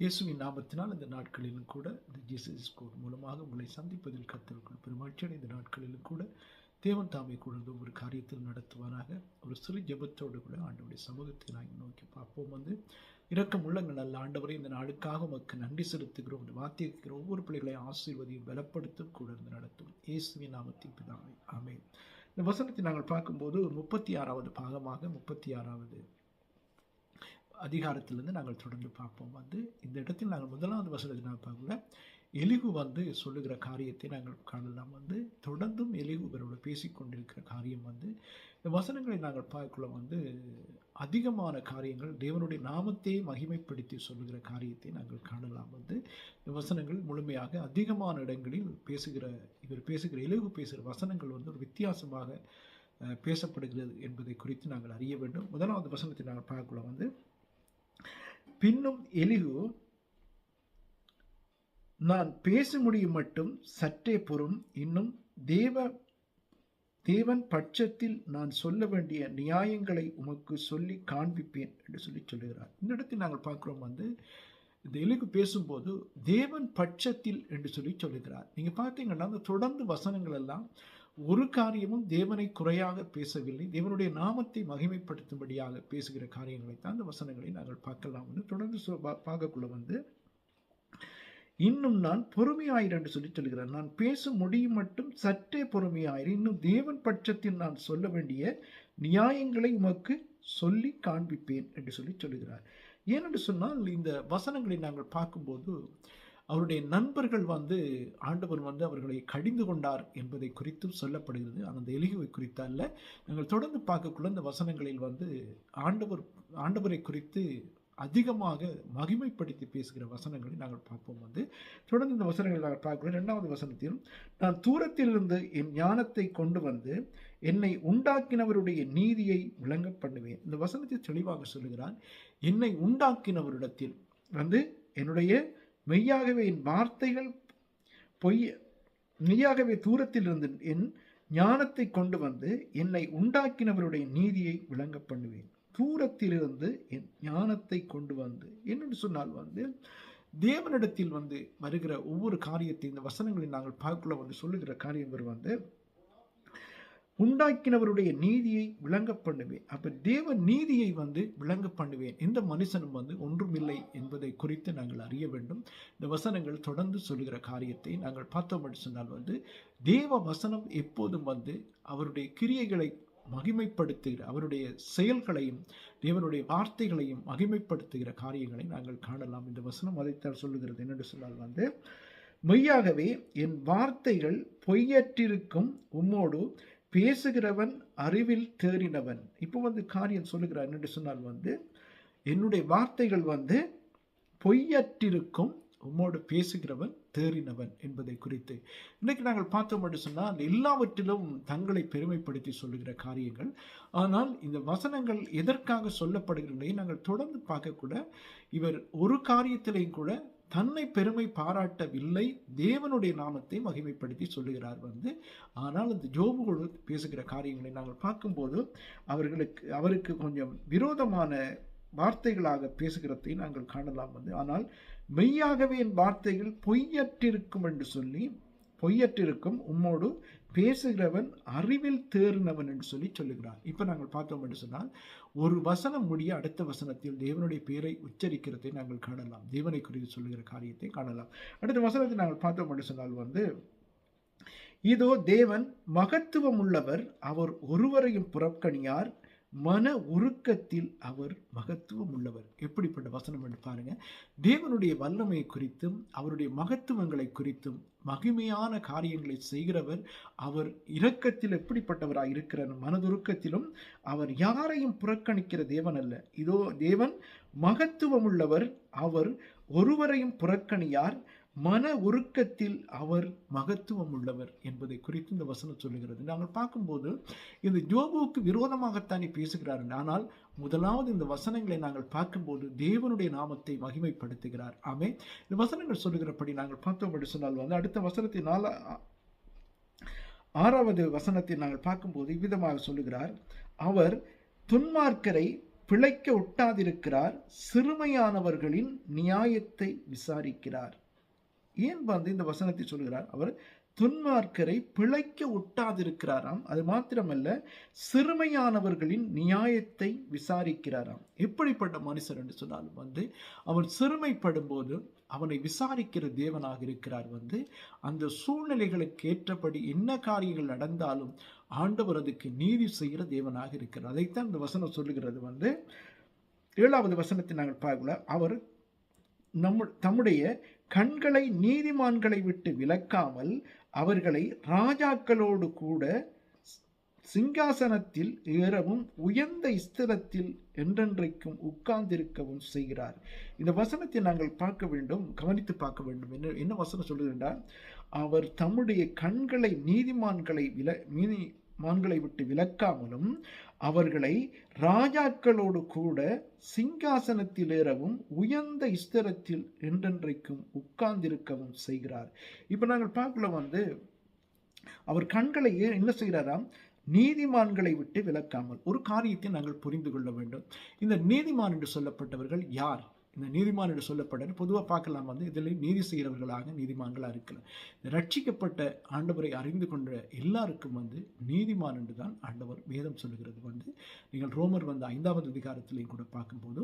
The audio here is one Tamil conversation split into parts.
இயேசுவின் நாமத்தினால் இந்த நாட்களிலும் கூட இந்த ஜீசஸ் கோட் மூலமாக உங்களை சந்திப்பதில் கர்த்தருக்குள் பெருமகிழ்ச்சியான இந்த நாட்களிலும் கூட தேவன் தாமே கூட ஒரு காரியத்தில் நடத்துவாராக. ஒரு சிறு ஜெபத்தோடு கூட ஆண்டவருடைய சமூகத்தை நாங்கள் நோக்கி பார்ப்போம். இரக்கம் உள்ளங்கள் நல்ல ஆண்டவரை இந்த நாளுக்காக உமக்கு நன்றி செலுத்துகிறோம். இந்த வார்த்தை இருக்கிற ஒவ்வொரு பிள்ளைகளையும் ஆசீர்வதியும் பலப்படுத்தும் கூட இருந்து நடத்தும் இயேசுவின் நாமத்தின் பிதாவே ஆமென். இந்த வசனத்தை நாங்கள் பார்க்கும்போது 36வது பாகமாக 36வது அதிகாரத்திலிருந்து நாங்கள் தொடர்ந்து பார்ப்போம். இந்த இடத்தில் நாங்கள் 1வது வசனத்தை நாங்கள் பார்க்கல எலிகு சொல்லுகிற காரியத்தை நாங்கள் காணலாம். தொடர்ந்தும் எலிகு இவரோட பேசிக்கொண்டிருக்கிற காரியம் இந்த வசனங்களை நாங்கள் பார்க்கல அதிகமான காரியங்கள் தேவனுடைய நாமத்தை மகிமைப்படுத்தி சொல்லுகிற காரியத்தை நாங்கள் காணலாம். இந்த வசனங்கள் முழுமையாக அதிகமான இடங்களில் இவர் பேசுகிற எலிகு பேசுகிற வசனங்கள் ஒரு வித்தியாசமாக பேசப்படுகிறது என்பதை குறித்து நாங்கள் அறிய வேண்டும். 1வது வசனத்தை நாங்கள் பார்க்கல பின்னும் எலிகு, நான் பேச முடியும் மட்டும் சற்றே பொறும், இன்னும் தேவன் பட்சத்தில் நான் சொல்ல வேண்டிய நியாயங்களை உமக்கு சொல்லி காண்பிப்பேன் என்று சொல்லுகிறார். இந்த இடத்தில் நாங்கள் பார்க்கிறோம் இந்த எலிகு பேசும்போது தேவன் பட்சத்தில் என்று சொல்லுகிறார். நீங்க பார்த்தீங்கன்னா தொடர்ந்து வசனங்கள் எல்லாம் ஒரு காரியமும் தேவனை குறையாக பேசவில்லை, தேவனுடைய நாமத்தை மகிமைப்படுத்தும்படியாக பேசுகிற காரியங்களை தான் இந்த வசனங்களை நாங்கள் பார்க்கலாம். தொடர்ந்து பார்க்கக்குள்ள இன்னும் நான் பொறுமையாயிரு என்று சொல்லுகிறார். நான் பேச முடியும் மட்டும் சற்றே பொறுமையாயிரு, இன்னும் தேவன் பட்சத்தில் நான் சொல்ல வேண்டிய நியாயங்களை உமக்கு சொல்லி காண்பிப்பேன் என்று சொல்லுகிறார். ஏனென்று சொன்னால் இந்த வசனங்களை நாங்கள் பார்க்கும்போது அவருடைய நண்பர்கள் ஆண்டவர் அவர்களை கடிந்து கொண்டார் என்பதை குறித்தும் சொல்லப்படுகிறது. அந்த எலிகுவை குறித்து அல்ல. நாங்கள் தொடர்ந்து பார்க்கக்குள்ள இந்த வசனங்களில் ஆண்டவரை குறித்து அதிகமாக மகிமைப்படுத்தி பேசுகிற வசனங்களை நாங்கள் பார்ப்போம். தொடர்ந்து இந்த வசனங்களை நாங்கள் பார்க்கல 2வது வசனத்திலும், நான் தூரத்திலிருந்து என் ஞானத்தை கொண்டு வந்து என்னை உண்டாக்கினவருடைய நீதியை விளங்க பண்ணுவேன். இந்த வசனத்தை தெளிவாக சொல்லுகிறார். என்னை உண்டாக்கினவரிடத்தில் என்னுடைய மெய்யாகவே என் வார்த்தைகள் மெய்யாகவே தூரத்தில் இருந்து என் ஞானத்தை கொண்டு வந்து என்னை உண்டாக்கினவருடைய நீதியை விளங்க பண்ணுவேன். தூரத்திலிருந்து என் ஞானத்தை கொண்டு வந்து என்னென்னு சொன்னால் தேவனிடத்தில் வருகிற ஒவ்வொரு காரியத்தை இந்த வசனங்களை நாங்கள் பார்க்கல சொல்லுகிற காரியம் உண்டாக்கினவருடைய நீதியை விளங்க பண்ணுவேன். அப்ப தேவ நீதியை விளங்க பண்ணுவேன். எந்த மனுஷனும் ஒன்றுமில்லை என்பதை குறித்து நாங்கள் அறிய வேண்டும். இந்த வசனங்கள் தொடர்ந்து சொல்லுகிற காரியத்தை நாங்கள் பார்த்தோம் என்று சொன்னால் தேவ வசனம் எப்போதும் அவருடைய கிரியைகளை மகிமைப்படுத்துகிற, அவருடைய செயல்களையும் தேவனுடைய வார்த்தைகளையும் மகிமைப்படுத்துகிற காரியங்களை நாங்கள் காணலாம். இந்த வசனம் அதைத்தான் சொல்லுகிறது. என்னென்று சொன்னால் மெய்யாகவே என் வார்த்தைகள் பொய்யற்றிருக்கும், உம்மோடு பேசுகிறவன் அறிவில் தேறினவன். இப்போ காரியம் சொல்லுகிறார். என்னென்று சொன்னால் என்னுடைய வார்த்தைகள் பொய்யற்றிருக்கும், உம்மோடு பேசுகிறவன் தேறினவன் என்பதை குறித்து இன்னைக்கு நாங்கள் பார்த்தோம் என்று சொன்னால் எல்லாவற்றிலும் தங்களை பெருமைப்படுத்தி சொல்லுகிற காரியங்கள். ஆனால் இந்த வசனங்கள் எதற்காக சொல்லப்படுகின்றன நாங்கள் தொடர்ந்து பார்க்கக்கூட இவர் ஒரு காரியத்திலையும் கூட தன்னை பெருமை பாராட்டவில்லை, தேவனுடைய நாமத்தை மகிமைப்படுத்தி சொல்லுகிறார். ஆனால் இந்த ஜோபுவோடு பேசுகிற காரியங்களை நாங்கள் பார்க்கும்போது அவருக்கு கொஞ்சம் விரோதமான வார்த்தைகளாக பேசுகிறதை நாங்கள் காணலாம். ஆனால் மெய்யாகவே என் வார்த்தைகள் பொய்யற்றிருக்கும் என்று சொல்லி, பொய்யற்றிருக்கும், உம்மோடு பேசுகிறவன் அறிவில் தேறினவன் என்று சொல்லுகிறார். இப்ப நாங்கள் பார்த்தோம் என்று சொன்னால் ஒரு வசனம் முடிய அடுத்த வசனத்தில் தேவனுடைய பேரை உச்சரிக்கிறதை நாங்கள் காணலாம். தேவனை குறித்து சொல்லுகிற காரியத்தை காணலாம். அடுத்த வசனத்தை நாங்கள் பார்த்தோம் என்று சொன்னால் இதோ தேவன் மகத்துவம் உள்ளவர், அவர் ஒருவரையும் புறக்கணியார், மன உருக்கத்தில் அவர் மகத்துவம் உள்ளவர். எப்படிப்பட்ட வசனம் என்று பாருங்க. தேவனுடைய வல்லமையை குறித்தும் அவருடைய மகத்துவங்களை குறித்தும் மகிமையான காரியங்களை செய்கிறவர். அவர் இரக்கத்தில் எப்படிப்பட்டவராக இருக்கிறார், மனதுருக்கத்திலும் அவர் யாரையும் புறக்கணிக்கிற தேவன் அல்ல. இதோ தேவன் மகத்துவம் உள்ளவர், அவர் ஒருவரையும் புறக்கணியார், மன உருக்கத்தில் அவர் மகத்துவம் உள்ளவர் என்பதை குறித்து இந்த வசனம் சொல்லுகிறது. நாங்கள் பார்க்கும்போது இந்த ஜோபுவுக்கு விரோதமாகத்தானே பேசுகிறார். ஆனால் முதலாவது இந்த வசனங்களை நாங்கள் பார்க்கும்போது தேவனுடைய நாமத்தை மகிமைப்படுத்துகிறார். ஆமே, இந்த வசனங்கள் சொல்லுகிறபடி நாங்கள் பார்த்தோம் என்று சொன்னால் அடுத்த வசனத்தை 6வது வசனத்தை நாங்கள் பார்க்கும்போது இவ்விதமாக சொல்லுகிறார். அவர் துன்மார்க்கரை பிழைக்க ஒட்டாதிருக்கிறார், சிறுமையானவர்களின் நியாயத்தை விசாரிக்கிறார். ஏன் இந்த வசனத்தை சொல்கிறார்? அவர் துன்மார்க்கரை பிழைக்க ஒட்டாதிருக்கிறாராம். அது மாத்திரமல்ல, சிறுமையானவர்களின் நியாயத்தை விசாரிக்கிறாராம். எப்படிப்பட்ட மனுஷர் என்று சொன்னாலும் அவன் சிறுமைப்படும் போது அவனை விசாரிக்கிற தேவனாக இருக்கிறார். அந்த சூழ்நிலைகளுக்கு ஏற்றபடி என்ன காரியங்கள் நடந்தாலும் ஆண்டவர் அதுக்கு நீதி செய்கிற தேவனாக இருக்கிறார். அதைத்தான் இந்த வசனம் சொல்லுகிறது. 7வது வசனத்தை நாங்கள் பார்க்கல. அவர் தம்முடைய கண்களை நீதிமான்களை விட்டு விலக்காமல் அவர்களை ராஜாக்களோடு கூட சிங்காசனத்தில் ஏறவும் உயர்ந்த ஸ்திரத்தில் என்றென்றைக்கும் உட்கார்ந்திருக்கவும் செய்கிறார். இந்த வசனத்தை நாங்கள் பார்க்க வேண்டும், கவனித்து பார்க்க வேண்டும். என்ன வசனம் சொல்லுகின்றார்? அவர் தம்முடைய கண்களை நீதிமான்களை விட்டு விலக்காமலும் அவர்களை ராஜாக்களோடு கூட சிங்காசனத்தில் ஏறவும் உயர்ந்த ஸ்திரத்தில் என்றென்றைக்கும் உட்கார்ந்திருக்கவும் செய்கிறார். இப்ப நாங்கள் பார்க்கல அவர் கண்களை என்ன செய்கிறாராம்? நீதிமான்களை விட்டு விலக்காமல். ஒரு காரியத்தை நாங்கள் புரிந்து கொள்ள வேண்டும். இந்த நீதிமான் என்று சொல்லப்பட்டவர்கள் யார்? இந்த நீதிமான் என்று சொல்லப்பட்ட பொதுவாக பார்க்கலாம் இதில் நீதி செய்கிறவர்களாக நீதிமான்களாக இருக்கலாம். ரட்சிக்கப்பட்ட ஆண்டவரை அறிந்து கொண்ட எல்லாருக்கும் நீதிமான் என்று தான் ஆண்டவர் வேதம் சொல்லுகிறது. நீங்கள் ரோமர் 5வது அதிகாரத்திலையும் கூட பார்க்கும்போது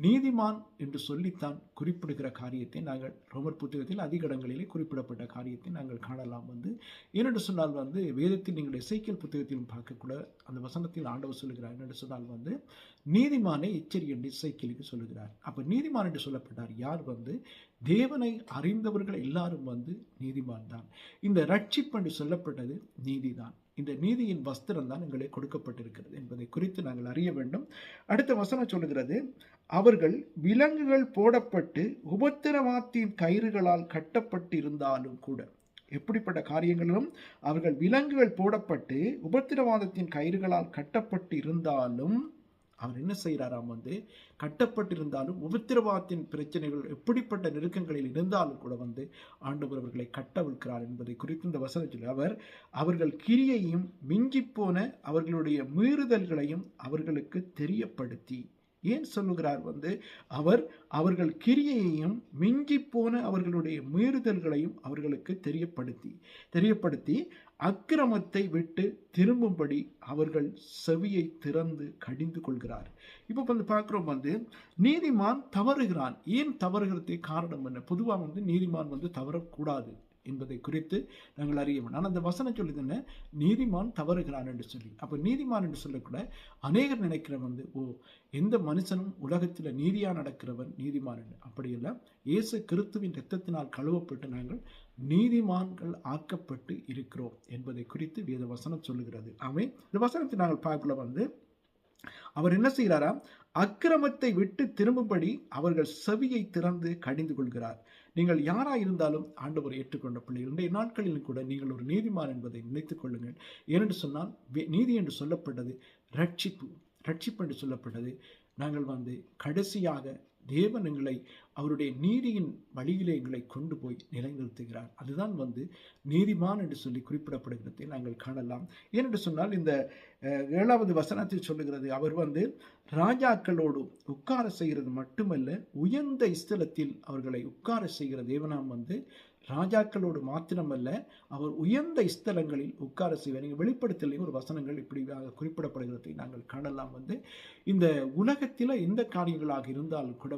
நீதிமான் என்று சொல்லித்தான் குறிப்பிடுகிற காரியத்தை நாங்கள் ரோமர் புத்தகத்தில் அதிக இடங்களிலே குறிப்பிடப்பட்ட காரியத்தை நாங்கள் காணலாம். ஏனென்று சொன்னால் வேதத்தில் நீங்கள் எசேக்கியேல் புத்தகத்திலும் பார்க்கக்கூட அந்த வசனத்தில் ஆண்டவர் சொல்லுகிறார். என்னென்று சொன்னால் நீதிமானை எச்சரி என்று எசேக்கியேலுக்கு சொல்லுகிறார். அப்ப நீதிமான் என்று சொல்லப்பட்டார் யார்? தேவனை அறிந்தவர்கள் எல்லாரும் நீதிமான் தான். இந்த ரட்சிப்பு என்று சொல்லப்பட்டது நீதிதான். இந்த நீதியின் வஸ்திரம் தான் எங்களுக்கு கொடுக்கப்பட்டிருக்கிறது என்பதை குறித்து நாங்கள் அறிய வேண்டும். அடுத்த வசனம் சொல்லுகிறது, அவர்கள் விலங்குகள் போடப்பட்டு உபத்திரவத்தின் கயிறுகளால் கட்டப்பட்டு இருந்தாலும் கூட. எப்படிப்பட்ட காரியங்களிலும் அவர்கள் விலங்குகள் போடப்பட்டு உபத்திரவாதத்தின் கயிறுகளால் கட்டப்பட்டு இருந்தாலும் அவர் என்ன செய்கிறாராம்? கட்டப்பட்டிருந்தாலும் உபத்திரவாதத்தின் பிரச்சனைகள் எப்படிப்பட்ட நெருக்கங்களில் இருந்தாலும் கூட ஆண்டவர் அவர்களை கட்டவிழ்க்கிறார் என்பதை குறித்து இந்த வசனத்தில் அவர்கள் கிரியையும் மிஞ்சி போன அவர்களுடைய மீறுதல்களையும் அவர்களுக்கு தெரியப்படுத்தி. ஏன் சொல்லுகிறார்? அவர்கள் கிரியையையும் மிஞ்சி போன அவர்களுடைய மீறுதல்களையும் அவர்களுக்கு தெரியப்படுத்தி அக்கிரமத்தை விட்டு திரும்பும்படி அவர்கள் செவியை திறந்து கடிந்து கொள்கிறார். இப்போ பார்க்கிறோம் நீதிமான் தவறுகிறான். ஏன் தவறுகிறது? காரணம் என்ன? பொதுவாக நீதிமான் தவறக்கூடாது என்பதை குறித்து நாங்கள் அறிய வேண்டும். ஆனால் அந்த வசனம் சொல்லுதுன்னு நீதிமான் தவறுகிறான் என்று சொல்லி. அப்போ நீதிமான் என்று சொல்லக்கூட அநேகர் நினைக்கிறவன் எந்த மனுஷனும் உலகத்தில் நீதியாக நடக்கிறவன் நீதிமான் என்று. அப்படி இல்லை, இயேசு கிறிஸ்துவின் இரத்தத்தினால் கழுவப்பட்டு நாங்கள் நீதிமான்கள் ஆக்கப்பட்டு இருக்கிறோம் என்பதை குறித்து வேத வசனம் சொல்லுகிறது. ஆமே, இந்த வசனத்தை நாங்கள் பார்க்கல அவர் என்ன செய்கிறாரா? அக்கிரமத்தை விட்டு திரும்பும்படி அவர்கள் செவியை திறந்து கடிந்து கொள்கிறார். நீங்கள் யாராயிருந்தாலும் ஆண்டவர் ஏற்றுக்கொண்ட பிள்ளைகள், இன்றைய நாட்களில் கூட நீங்கள் ஒரு நீதிமான் என்பதை நினைத்துக் கொள்ளுங்கள். ஏனென்று சொன்னால் நீதி என்று சொல்லப்பட்டது ரட்சிப்பு என்று சொல்லப்பட்டது. நாங்கள் கடைசியாக தேவன் எங்களை அவருடைய நீதியின் வழியிலே எங்களை கொண்டு போய் நிலைநிறுத்துகிறார். அதுதான் நீதிமான் என்று சொல்லி குறிப்பிடப்படுகிறதை நாங்கள் காணலாம். ஏனென்று சொன்னால் இந்த 7வது வசனத்தில் சொல்லுகிறது, அவர் ராஜாக்களோடு உட்கார செய்கிறது மட்டுமல்ல, உயர்ந்த ஸ்தலத்தில் அவர்களை உட்கார செய்கிற தேவனாம் ராஜாக்களோடு மாத்திரமல்ல, அவர் உயர்ந்த ஸ்தலங்களில் உட்கார செய்வார். நீங்கள் வெளிப்படுத்தலையும் ஒரு வசனங்கள் இப்படி குறிப்பிடப்படுகிறதை நாங்கள் காணலாம். இந்த உலகத்தில் எந்த காரியங்களாக இருந்தாலும் கூட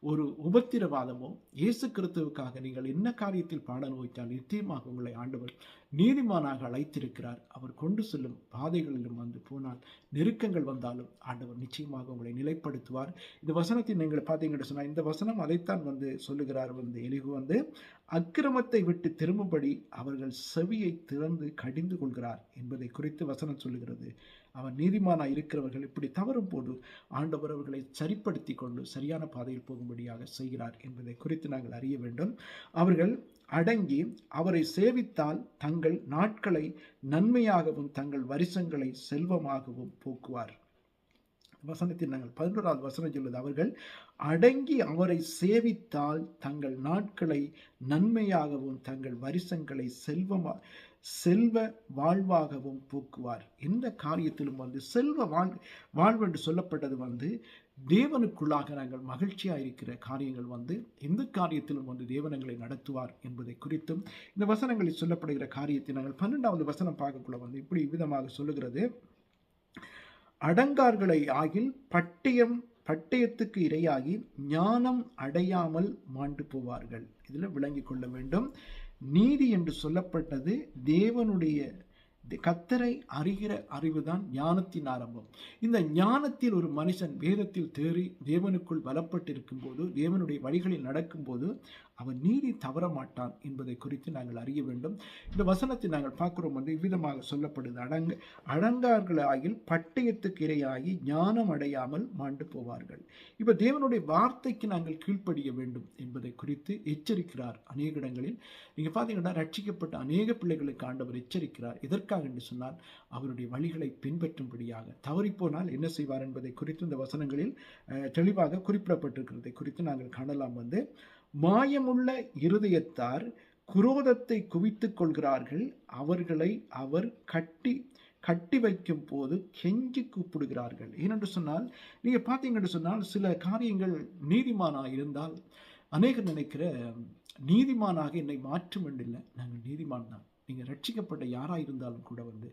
ஒரு உபத்திரவாதமோ இயேசு கிறிஸ்துவுக்காக நீங்கள் என்ன காரியத்தில் பாட நோய்த்தால் நிச்சயமாக உங்களை ஆண்டவர் நீதிமானாக அழைத்திருக்கிறார். அவர் கொண்டு செல்லும் பாதைகளிலும் போனால் நெருக்கங்கள் வந்தாலும் ஆண்டவர் நிச்சயமாக உங்களை நிலைப்படுத்துவார். இந்த வசனத்தை நீங்கள் பார்த்தீங்கன்னு சொன்னால் இந்த வசனம் அதைத்தான் சொல்லுகிறார். எலிகு அக்கிரமத்தை விட்டு திரும்பும்படி அவர்கள் செவியை திறந்து கடிந்து கொள்கிறார் என்பதை குறித்து வசனம் சொல்லுகிறது. அவர் நீதிமானாக இருக்கிறவர்கள் இப்படி தவறும் போது ஆண்டவர் அவர்களை சரிப்படுத்தி கொண்டு சரியான பாதையில் போகும்படியாக செய்கிறார் என்பதை குறித்து நாங்கள் அறிய வேண்டும். அவர்கள் அடங்கி அவரை சேவித்தால் தங்கள் நாட்களை நன்மையாகவும் தங்கள் வருஷங்களை செல்வமாகவும் போக்குவார். வசனத்தில் நாங்கள் 11வது வசனம் சொல்லுது, அவர்கள் அடங்கி அவரை சேவித்தால் தங்கள் நாட்களை நன்மையாகவும் தங்கள் வருஷங்களை செல்வ வாழ்வாகவும் போக்குவார். எந்த காரியத்திலும் வந்து செல்வ வாழ்வு என்று சொல்லப்பட்டது வந்து தேவனுக்குள்ளாக நாங்கள் மகிழ்ச்சியாக இருக்கிற காரியங்கள் வந்து எந்த காரியத்திலும் வந்து தேவனங்களை நடத்துவார் என்பதை குறித்தும் இந்த வசனங்களில் சொல்லப்படுகிற காரியத்தை நாங்கள் 12வது வசனம் பார்க்கக்குள்ள வந்து இப்படி விதமாக சொல்லுகிறது. அடங்கார்களை ஆகில் பட்டயத்துக்கு இரையாகி ஞானம் அடையாமல் மாண்டு போவார்கள். இதில் விளங்கிக் கொள்ள வேண்டும், நீதி என்று சொல்லப்பட்டது தேவனுடைய கர்த்தரை அறிகிற அறிவுதான் ஞானத்தின் ஆரம்பம். இந்த ஞானத்தில் ஒரு மனுஷன் வேதத்தில் தேறி தேவனுக்குள் பலப்பட்டிருக்கும் போது, தேவனுடைய வழிகளில் நடக்கும் போது அவன் நீதி தவற மாட்டான் என்பதை குறித்து நாங்கள் அறிய வேண்டும். இந்த வசனத்தை நாங்கள் பார்க்கிறோம் வந்து இவ்விதமாக சொல்லப்படுது. அடங்கார்களாகில் பட்டயத்துக்கு இரையாகி ஞானம் அடையாமல் மாண்டு போவார்கள். இப்ப தேவனுடைய வார்த்தைக்கு நாங்கள் கீழ்ப்படிய வேண்டும் என்பதை குறித்து எச்சரிக்கிறார். அநேக இடங்களில் நீங்க பாத்தீங்கன்னா ரட்சிக்கப்பட்ட அநேக பிள்ளைகளுக்கு ஆண்டவர் எச்சரிக்கிறார். எதற்காக என்று சொன்னால் அவருடைய வழிகளை பின்பற்றும்படியாக. தவறிப்போனால் என்ன செய்வார் என்பதை குறித்து இந்த வசனங்களில் தெளிவாக குறிப்பிடப்பட்டிருக்கிறதை குறித்து நாங்கள் காணலாம். வந்து மாயமுள்ள இருதயத்தார் குரோதத்தை குவித்துக் கொள்கிறார்கள், அவர்களை அவர் கட்டி வைக்கும் போது கெஞ்சி கூப்பிடுகிறார்கள். ஏனென்று சொன்னால் நீங்க பார்த்தீங்கன்னு சொன்னால் சில காரியங்கள் நீதிமானாக இருந்தால் அநேகர் நினைக்கிற நீதிமானாக என்னை மாற்றும் என்றில்லை, நாங்கள் நீதிமான் தான். நீங்கள் ரட்சிக்கப்பட்ட யாராக இருந்தாலும் கூட வந்து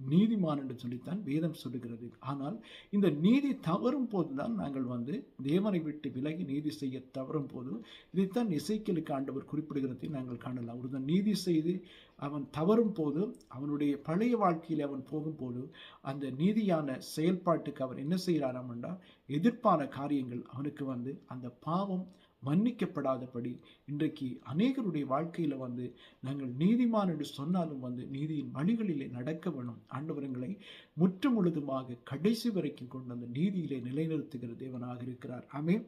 நீதிமான் என்று சொல்லித்தான் வேதம் சொல்லுகிறது. ஆனால் இந்த நீதி தவறும் போதுதான் நாங்கள் வந்து தேவனை விட்டு விலகி நீதி செய்ய தவறும் போது இதைத்தான் எசேக்கியேலுக்கு ஆண்டவர் குறிப்பிடுகிறதை நாங்கள் காணலாம். ஒருவன் நீதி செய்து அவன் தவறும் போது, அவனுடைய பழைய வாழ்க்கையில் அவன் போகும்போது அந்த நீதியான செயல்பாட்டுக்கு அவர் என்ன செய்கிறாராம் என்றால் எதிர்ப்பான காரியங்கள் அவனுக்கு வந்து அந்த பாவம் மன்னிக்கப்படாதபடி இன்றைக்கு அநேகருடைய வாழ்க்கையில வந்து நாங்கள் நீதிமான் என்று சொன்னாலும் வந்து நீதியின் வழிகளிலே நடக்க வேணும். ஆண்டவரங்களை முற்று முழுதுமாக கடைசி வரைக்கும் கொண்டு அந்த நீதியிலே நிலைநிறுத்துகிற தேவனாக இருக்கிறார். ஆமென்.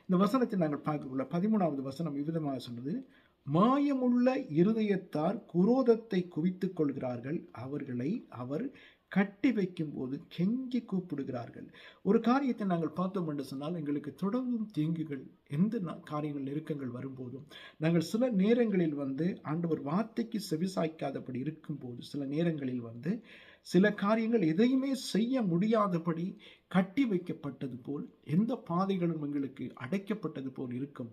இந்த வசனத்தை நாங்கள் பார்க்கக்குள்ள 13வது வசனம் இவ்விதமாக சொன்னது, மாயமுள்ள இருதயத்தார் குரோதத்தை குவித்துக் கொள்கிறார்கள், அவர்களை அவர் கட்டி வைக்கும் போது கெஞ்சி கூப்பிடுகிறார்கள். ஒரு காரியத்தை நாங்கள் பார்த்தோம் என்று சொன்னால் எங்களுக்கு தொடர்ந்தும் தீங்குகள் எந்த காரியங்கள் நெருக்கங்கள் வரும்போதும் நாங்கள் சில நேரங்களில் வந்து ஆண்டவர் வார்த்தைக்கு செவிசாய்க்காதபடி இருக்கும்போது சில நேரங்களில் வந்து சில காரியங்கள் எதையுமே செய்ய முடியாதபடி கட்டி வைக்கப்பட்டது போல் எந்த பாதைகளும் எங்களுக்கு அடைக்கப்பட்டது போல் இருக்கும்.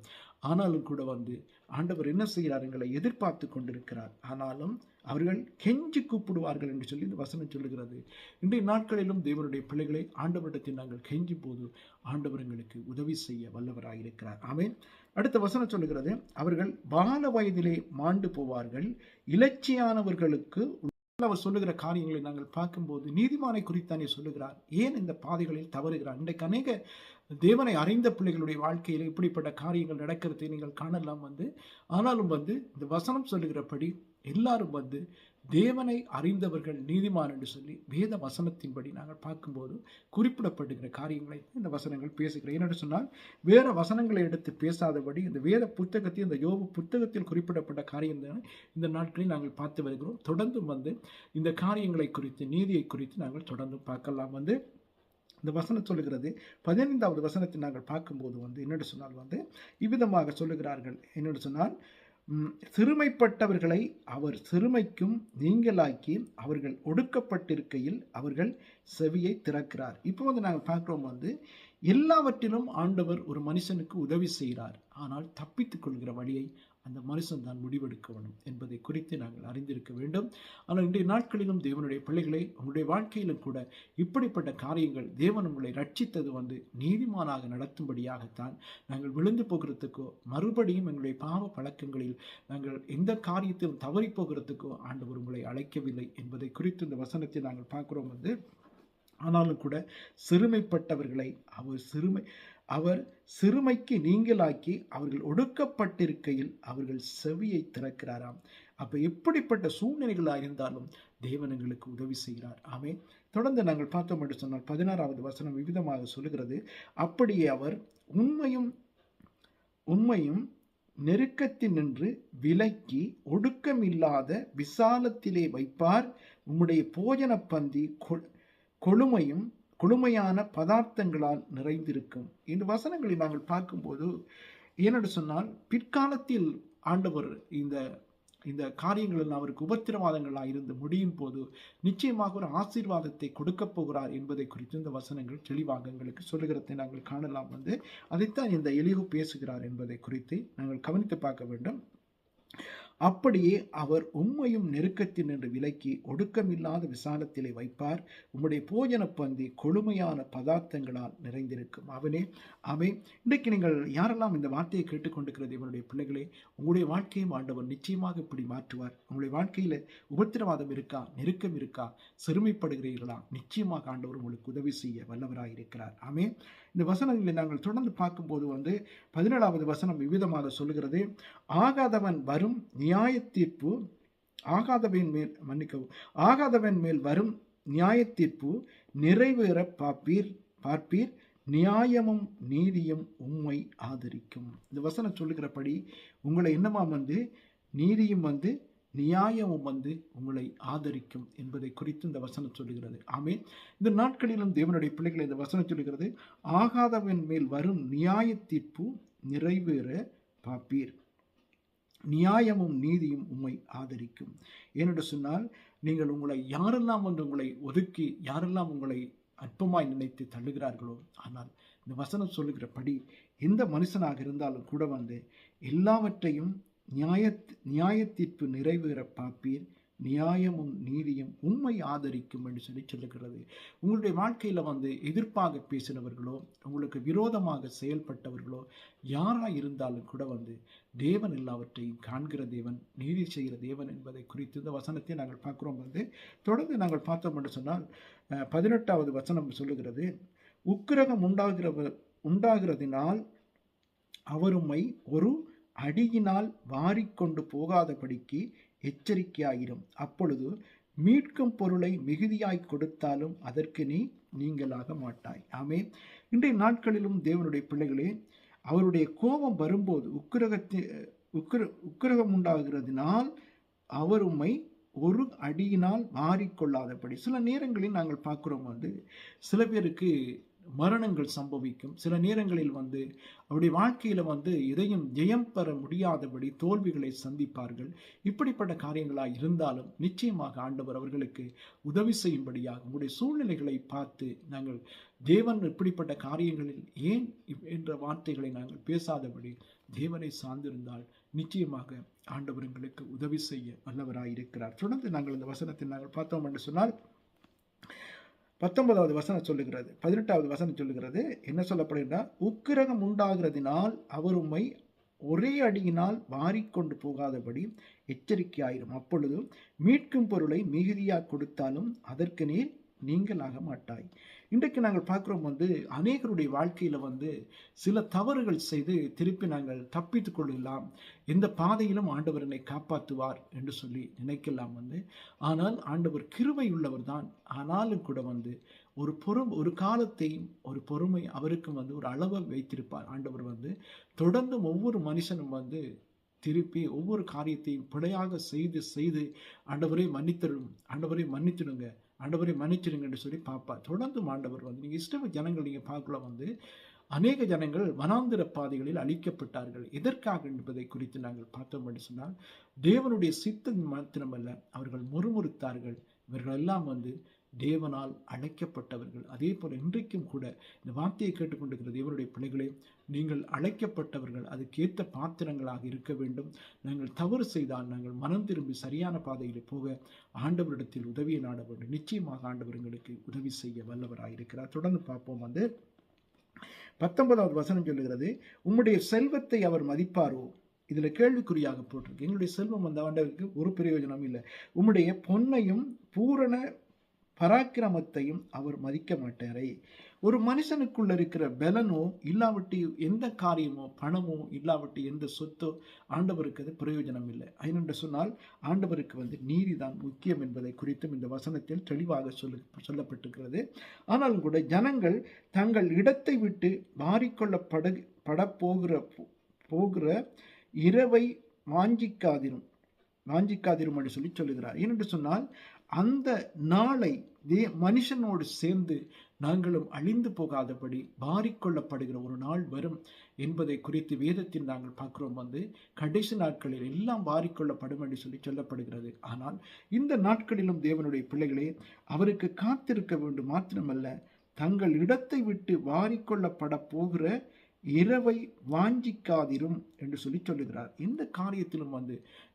ஆனாலும் கூட வந்து ஆண்டவர் என்ன செய்கிறார், எங்களை எதிர்பார்த்து கொண்டிருக்கிறார். ஆனாலும் அவர்கள் கெஞ்சி கூப்பிடுவார்கள் என்று சொல்லி இந்த வசனம் சொல்லுகிறது. இன்றைய நாட்களிலும் தேவனுடைய பிள்ளைகளை ஆண்டவரிடத்தில் நாங்கள் கெஞ்சி போது ஆண்டவர் எங்களுக்கு உதவி செய்ய வல்லவராயிருக்கிறார். ஆமென். அடுத்த வசனம் சொல்லுகிறது, அவர்கள் பால வயதிலே மாண்டு போவார்கள், இலட்சியானவர்களுக்கு. அவர் சொல்லுகிற காரியங்களை நாங்கள் பார்க்கும்போது நீதிமானை குறித்தானே சொல்லுகிறார். ஏன் இந்த பாதைகளில் தவறுகிறார்? இன்றைக்கு அநேக தேவனை அறிந்த பிள்ளைகளுடைய வாழ்க்கையில் இப்படிப்பட்ட காரியங்கள் நடக்கிறதை நீங்கள் காணலாம். வந்து ஆனாலும் வந்து இந்த வசனம் சொல்லுகிறபடி எல்லாரும் வந்து தேவனை அறிந்தவர்கள் நீதிமான் என்று சொல்லி வேத வசனத்தின்படி நாங்கள் பார்க்கும்போது குறிப்பிடப்படுகிற காரியங்களை இந்த வசனங்கள் பேசுகிறேன். என்னென்று சொன்னால் வேற வசனங்களை எடுத்து பேசாதபடி இந்த வேத புத்தகத்தில் இந்த யோபு புத்தகத்தில் குறிப்பிடப்பட்ட காரியம் தான் இந்த நாட்களில் நாங்கள் பார்த்து வருகிறோம். தொடர்ந்தும் வந்து இந்த காரியங்களை குறித்து நீதியை குறித்து நாங்கள் தொடர்ந்து பார்க்கலாம். வந்து இந்த வசனம் சொல்லுகிறது 15வது வசனத்தை நாங்கள் பார்க்கும்போது வந்து என்னென்று சொன்னால் வந்து இவ்விதமாக சொல்லுகிறார்கள். என்னென்று சொன்னால் சிறுமைப்பட்டவர்களை அவர் சிறுமைக்கும் நீங்களாக்கி அவர்கள் ஒடுக்கப்பட்டிருக்கையில் அவர்கள் செவியை திறக்கிறார். இப்போ வந்து நாங்கள் பார்க்கிறோம் வந்து எல்லாவற்றிலும் ஆண்டவர் ஒரு மனுஷனுக்கு உதவி செய்கிறார். ஆனால் தப்பித்துக் கொள்கிற வழியை அந்த மனுஷன் தான் முடிவெடுக்க வேண்டும் என்பதை குறித்து நாங்கள் அறிந்திருக்க வேண்டும். ஆனால் இன்றைய நாட்களிலும் தேவனுடைய பிள்ளைகளை உங்களுடைய வாழ்க்கையிலும் கூட இப்படிப்பட்ட காரியங்கள் தேவன் உங்களை ரட்சித்தது வந்து நீதிமானாக நடத்தும்படியாகத்தான். நாங்கள் விழுந்து போகிறதுக்கோ மறுபடியும் எங்களுடைய பாவ பழக்கங்களில் நாங்கள் எந்த காரியத்திலும் தவறி போகிறதுக்கோ ஆண்டவர் உங்களை அழைக்கவில்லை என்பதை குறித்து இந்த வசனத்தை நாங்கள் பார்க்கிறோம். வந்து ஆனாலும் கூட சிறுமைப்பட்டவர்களை அவர் சிறுமைக்கு நீங்களாக்கி அவர்கள் ஒடுக்கப்பட்டிருக்கையில் அவர்கள் செவியை திறக்கிறாராம். அப்ப எப்படிப்பட்ட சூழ்நிலைகளாக இருந்தாலும் தேவன் எங்களுக்கு உதவி செய்கிறார். ஆமென். தொடர்ந்து நாங்கள் பார்த்தோம் என்று சொன்னால் 16வது வசனம் விவிதமாக சொல்லுகிறது, அப்படியே அவர் உண்மையும் நெருக்கத்தில் நின்று விலக்கி ஒடுக்கமில்லாத விசாலத்திலே வைப்பார். உம்முடைய போஜன பந்தி கொழுமையான பதார்த்தங்களால் நிறைந்திருக்கும். இந்த வசனங்களை நாங்கள் பார்க்கும்போது ஏனென்று சொன்னால் பிற்காலத்தில் ஆண்டவர் இந்த இந்த காரியங்கள் எல்லாம் அவருக்கு உபத்திரவாதங்களாக இருந்து முடியும் போது நிச்சயமாக ஒரு ஆசீர்வாதத்தை கொடுக்க போகிறார் என்பதை குறித்து இந்த வசனங்கள் தெளிவாக எங்களுக்கு சொல்லுகிறதை நாங்கள் காணலாம். அதைத்தான் இந்த எலிகு பேசுகிறார் என்பதை குறித்து நாங்கள் கவனித்து பார்க்க வேண்டும். அப்படியே அவர் உம்மையும் நெருக்கத்தில் நின்று விலக்கி ஒடுக்கமில்லாத விசாலத்திலே வைப்பார். உம்முடைய போஜன பந்தி கொழுமையான பதார்த்தங்களால் நிறைந்திருக்கும். அவன் இன்றைக்கு நீங்கள் யாரெல்லாம் இந்த வார்த்தையை கேட்டுக்கொண்டிருக்கிறது இவருடைய பிள்ளைகளே, உங்களுடைய வாழ்க்கையும் ஆண்டவர் நிச்சயமாக இப்படி மாற்றுவார். உங்களுடைய வாழ்க்கையில உபத்திரவாதம் இருக்கா, நெருக்கம் இருக்கா, சிறுமைப்படுகிறீர்களா, நிச்சயமாக ஆண்டவர் உங்களுக்கு உதவி செய்ய வல்லவராக இருக்கிறார். இந்த வசனங்களை நாங்கள் தொடர்ந்து பார்க்கும்போது 17வது வசனம் விவிதமாக சொல்லுகிறது. ஆகாதவன் வரும் நியாய தீர்ப்பு ஆகாதவன் மேல் வரும் நியாய தீர்ப்பு நிறைவேற பார்ப்பீர். நியாயமும் நீதியும் உம்மை ஆதரிக்கும். இந்த வசனம் சொல்லுகிறபடி உங்களை என்னமாம் நீதியும் நியாயமும் உங்களை ஆதரிக்கும் என்பதை குறித்து இந்த வசனம் சொல்லுகிறது. ஆமென். இந்த நாட்களிலும் தேவனுடைய பிள்ளைகளை இந்த வசனம் சொல்லுகிறது. ஆகாதவன் மேல் வரும் நியாய தீர்ப்பு நிறைவேற பார்ப்பீர். நியாயமும் நீதியும் உம்மை ஆதரிக்கும். ஏனென்று சொன்னால், நீங்கள் உங்களை யாரெல்லாம் உங்களை ஒதுக்கி, யாரெல்லாம் உங்களை அற்பமாய் நினைத்து தள்ளுகிறார்களோ, ஆனால் இந்த வசனம் சொல்லுகிறபடி எந்த மனுஷனாக இருந்தாலும் கூட எல்லாவற்றையும் நியாய தீர்ப்பு நிறைவேற பார்ப்பீர். நியாயமும் நீதியும் உண்மை ஆதரிக்கும் என்று சொல்லுகிறது. உங்களுடைய வாழ்க்கையில் எதிர்ப்பாக பேசினவர்களோ, உங்களுக்கு விரோதமாக செயல்பட்டவர்களோ யாராக இருந்தாலும் கூட தேவன் எல்லாவற்றையும் காண்கிற தேவன், நீதி செய்கிற தேவன் என்பதை குறித்து இந்த வசனத்தை நாங்கள் பார்க்கிறோம். தொடர்ந்து நாங்கள் பார்த்தோம் என்று சொன்னால் 18வது வசனம் சொல்லுகிறது. உக்கிரகம் உண்டாகிறதினால் அவருமை ஒரு அடியினால் வாரிக்கொண்டு போகாதபடிக்கு எச்சரிக்கையாயிரும். அப்பொழுது மீட்கும் பொருளை மிகுதியாய் கொடுத்தாலும் அதற்கு நீங்களாக மாட்டாய். ஆமென். இன்றைய நாட்களிலும் தேவனுடைய பிள்ளைகளே, அவருடைய கோபம் வரும்போது உக்கிரகம் உண்டாகிறதினால் அவர் உம்மை ஒரு அடியினால் மாறிக்கொள்ளாதபடி. சில நேரங்களில் நாங்கள் பார்க்கிறோம் சில பேருக்கு மரணங்கள் சம்பவிக்கும். சில நேரங்களில் அவருடைய வாழ்க்கையில எதையும் ஜெயம் பெற முடியாதபடி தோல்விகளை சந்திப்பார்கள். இப்படிப்பட்ட காரியங்களாக இருந்தாலும் நிச்சயமாக ஆண்டவர் அவர்களுக்கு உதவி செய்யும்படியாக உங்களுடைய சூழ்நிலைகளை பார்த்து நாங்கள் தேவன் இப்படிப்பட்ட காரியங்களில் ஏன் என்ற வார்த்தைகளை நாங்கள் பேசாதபடி தேவனை சார்ந்திருந்தால் நிச்சயமாக ஆண்டவர் எங்களுக்கு உதவி செய்ய வல்லவராயிருக்கிறார். தொடர்ந்து நாங்கள் இந்த வசனத்தில் நாங்கள் பார்த்தோம் என்று சொன்னால் 19வது வசனம் சொல்லுகிறது. 18வது வசனம் சொல்லுகிறது. என்ன சொல்லப்படுகிறா? உக்கிரகம் உண்டாகிறதினால் அவர் உம்மை ஒரே அடியினால் வாரிக்கொண்டு போகாதபடி எச்சரிக்கையாயிரும். அப்பொழுது மீட்கும் பொருளை மிகுதியாக கொடுத்தாலும் அதற்கு நீங்களாக மாட்டாய். இன்றைக்கு நாங்கள் பார்க்கிறோம் அநேகருடைய வாழ்க்கையில சில தவறுகள் செய்து திருப்பி நாங்கள் தப்பித்துக் கொள்ளலாம், எந்த பாதையிலும் ஆண்டவர் என்னை காப்பாற்றுவார் என்று சொல்லி நினைக்கலாம். ஆனால் ஆண்டவர் கிருபை உள்ளவர் தான். ஆனாலும் கூட ஒரு காலத்தையும் ஒரு பொறுமை அவருக்கும் ஒரு அளவை வைத்திருப்பார். ஆண்டவர் தொடர்ந்து ஒவ்வொரு மனுஷனும் திருப்பி ஒவ்வொரு காரியத்தையும் பிழையாக செய்து ஆண்டவரை மன்னித்திடுங்க, ஆண்டவரை மன்னிச்சிடுங்க என்று சொல்லி பார்ப்பார். தொடர்ந்து ஆண்டவர் நீங்க இஷ்ட ஜனங்கள் நீங்க பார்க்கலாம் அநேக ஜனங்கள் வனாந்திர பாதைகளில் அழிக்கப்பட்டார்கள். எதற்காக என்பதை குறித்து நாங்கள் பார்த்தோம் என்று சொன்னால், தேவனுடைய சித்தம் மாத்திரமல்ல, அவர்கள் முறுமுறுத்தார்கள். இவர்கள் எல்லாம் தேவனால் அழைக்கப்பட்டவர்கள். அதே போல இன்றைக்கும் கூட இந்த வார்த்தையை கேட்டுக்கொண்டிருக்கிற தேவனுடைய பிள்ளைகளே, நீங்கள் அழைக்கப்பட்டவர்கள், அதுக்கேற்ற பாத்திரங்களாக இருக்க வேண்டும். நாங்கள் தவறு செய்தால் நாங்கள் மனம் திரும்பி சரியான பாதையில் போக ஆண்டவரிடத்தில் உதவியை நாட வேண்டும். நிச்சயமாக ஆண்டவர் எங்களுக்கு உதவி செய்ய வல்லவராயிருக்கிறார். தொடர்ந்து பார்ப்போம். 19வது வசனம் சொல்லுகிறது. உம்முடைய செல்வத்தை அவர் மதிப்பாரோ? இதுல கேள்விக்குறியாக போட்டிருக்கு. எங்களுடைய செல்வம் ஆண்டவருக்கு ஒரு பிரயோஜனம் இல்லை. உம்முடைய பொன்னையும் பூரண பராக்கிரமத்தையும் அவர் மதிக்க மாட்டாரே. ஒரு மனுஷனுக்குள்ள இருக்கிற பலனோ இல்லாவிட்டு எந்த காரியமோ பணமோ இல்லாவிட்டு எந்த சொத்தோ ஆண்டவருக்கு அது பிரயோஜனம் இல்லை. ஏனென்று சொன்னால் ஆண்டவருக்கு நீதிதான் முக்கியம் என்பதை குறித்தும் இந்த வசனத்தில் தெளிவாக சொல்லப்பட்டிருக்கிறது. ஆனாலும் கூட ஜனங்கள் தங்கள் இடத்தை விட்டு மாறிக்கொள்ளப்பட போகிற இரவை வாஞ்சிக்காதிரும் என்று சொல்லுகிறார். ஏனென்று சொன்னால் அந்த நாளை மனுஷனோடு சேர்ந்து நாங்களும் அழிந்து போகாதபடி வாரிக்கொள்ளப்படுகிற ஒரு நாள் வரும் என்பதை குறித்து வேதத்தில் நாங்கள் பார்க்கிறோம். கடைசி நாட்களில் எல்லாம் வாரிக்கொள்ளப்படும் என்று சொல்லப்படுகிறது. ஆனால் இந்த நாட்களிலும் தேவனுடைய பிள்ளைகளே, அவருக்கு காத்திருக்க வேண்டும் மாத்திரமல்ல, தங்கள் இடத்தை விட்டு வாரிக்கொள்ளப்பட போகிற இரவை வாஞ்சிக்காதிரும் என்று சொல்லுகிறார். இந்த காரியத்திலும்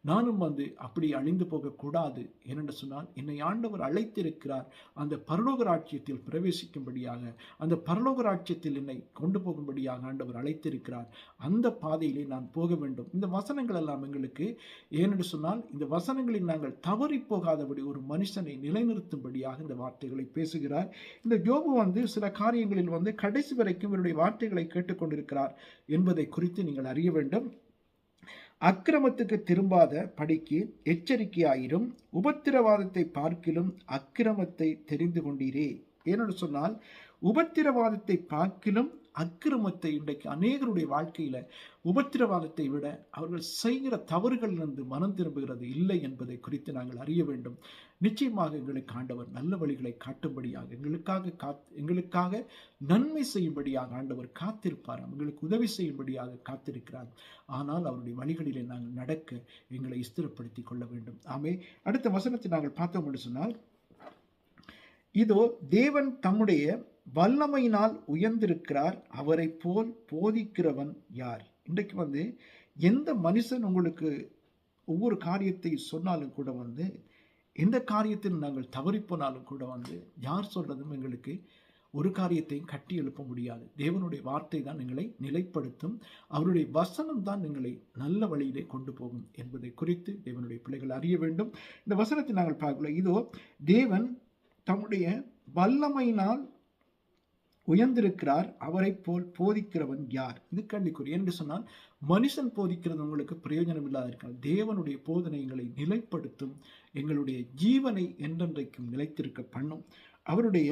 நானும் அப்படி அழிந்து போகக்கூடாது. ஏனென்று சொன்னால், என்னை ஆண்டவர் அழைத்திருக்கிறார் அந்த பரலோக ராஜ்யத்தில் பிரவேசிக்கும்படியாக, அந்த பரலோக ராஜ்யத்தில் என்னை கொண்டு போகும்படியாக ஆண்டவர் அழைத்திருக்கிறார். அந்த பாதையிலே நான் போக வேண்டும். இந்த வசனங்கள் எல்லாம் எங்களுக்கு, ஏனென்று சொன்னால், இந்த வசனங்களில் நாங்கள் தவறி போகாதபடி ஒரு மனுஷனை நிலைநிறுத்தும்படியாக இந்த வார்த்தைகளை பேசுகிறார். இந்த யோபு சில காரியங்களில் கடைசி வரைக்கும் இவருடைய வார்த்தைகளை கேட்டுக்கொண்டிருக்கிறார் என்பதை குறித்து நீங்கள் அறிய வேண்டும். அக்கிரமத்துக்கு திரும்பாத படிக்கு எச்சரிக்கையாயிரும், உபத்திரவாதத்தை பார்க்கிலும் அக்கிரமத்தை தெரிந்து கொண்டீரே. ஏனென்று சொன்னால், உபத்திரவாதத்தை பார்க்கிலும் அக்கிரமத்தை, இன்றைக்கு அநேகருடைய வாழ்க்கையில உபத்திரவாதத்தை விட அவர்கள் செய்கிற தவறுகளிலிருந்து மனம் திரும்புகிறது இல்லை என்பதை குறித்து நாங்கள் அறிய வேண்டும். நிச்சயமாக எங்களுக்கு ஆண்டவர் நல்ல வழிகளை காட்டும்படியாக, எங்களுக்காக நன்மை செய்யும்படியாக ஆண்டவர் காத்திருப்பார். எங்களுக்கு உதவி செய்யும்படியாக காத்திருக்கிறார். ஆனால் அவருடைய வழிகளிலே நாங்கள் நடக்க எங்களை ஸ்திரப்படுத்திக் கொள்ள வேண்டும். ஆமே. அடுத்த வசனத்தை நாங்கள் பார்த்தோம் என்று சொன்னால், இதோ தேவன் தம்முடைய வல்லமையினால் உயர்ந்திருக்கிறார், அவரை போல் போதிக்கிறவன் யார்? இன்றைக்கு எந்த மனுஷன் உங்களுக்கு ஒவ்வொரு காரியத்தை சொன்னாலும் கூட எந்த காரியத்தில் நாங்கள் தவறிப்போனாலும் கூட யார் சொல்றதும் எங்களுக்கு ஒரு காரியத்தையும் கட்டி எழுப்ப முடியாது. தேவனுடைய வார்த்தை தான் எங்களை நிலைப்படுத்தும். அவருடைய வசனம் தான் எங்களை நல்ல வழியிலே கொண்டு போகும் என்பதை குறித்து தேவனுடைய பிள்ளைகள் அறிய வேண்டும். இந்த வசனத்தை நாங்கள் பார்க்கல. இதோ தேவன் தம்முடைய வல்லமையினால் உயர்ந்திருக்கிறார், அவரை போல் போதிக்கிறவன் யார்? இது கேள்விக்குறி. என்று சொன்னால், மனுஷன் போதிக்கிறது உங்களுக்கு பிரயோஜனம் இல்லாத இருக்கிறது. தேவனுடைய போதனைகளை நிலைப்படுத்தும், எங்களுடைய ஜீவனை என்றென்றைக்கும் நிலைத்திருக்க பண்ணும். அவருடைய